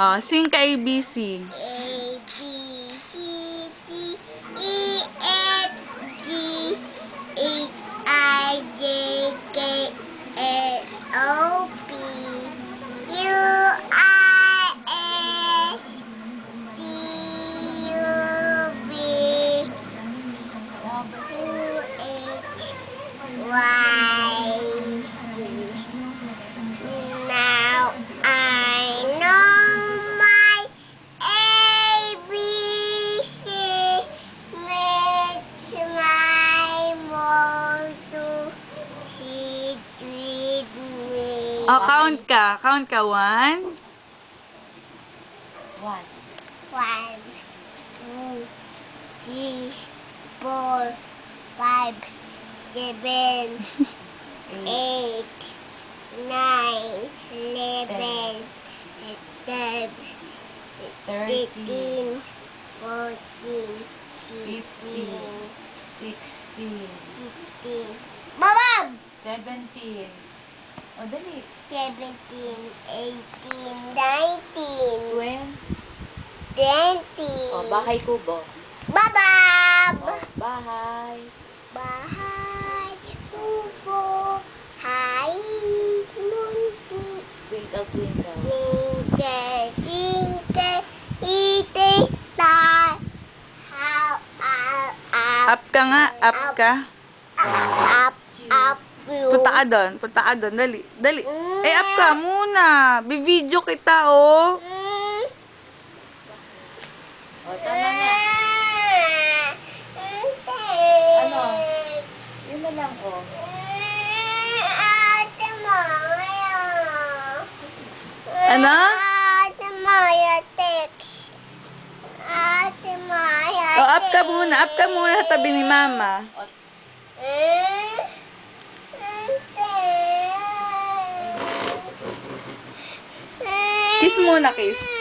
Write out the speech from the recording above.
Oh, sing ka ABC. A, B, C, D, E, F, G, H, I, J, K, L, O, P, U, R, S, T, U, V, W, X, Y, Z. Now I know my ABC. Make my motto. She with me. Oh, count ka. Count ka. 1. 1. 1, 2, 3, 4, 5, 7, 8, 9, 11, 12, 13, 14, 15, 16, 16. Babab! 17. O, dali. 17, 18, 19, 20. 20. O, bahay kubo. Babab! O, bahay. Bahay, kubo, hay, mundo. Twinkle, twinkle. Twinkle, twinkle, little star. How Up ka nga. Up ka. up, Punta ka doon. Punta ka doon. Dali. Dali. Eh, up ka muna. Bivideo kita, oh. O, tama na. Ano? Yun na lang, o. Ate Maya. Ano? Ate Maya, text. Ate Maya, Oh, up ka muna. Up ka muna sa tabi ni Mama. Kiss muna, kiss.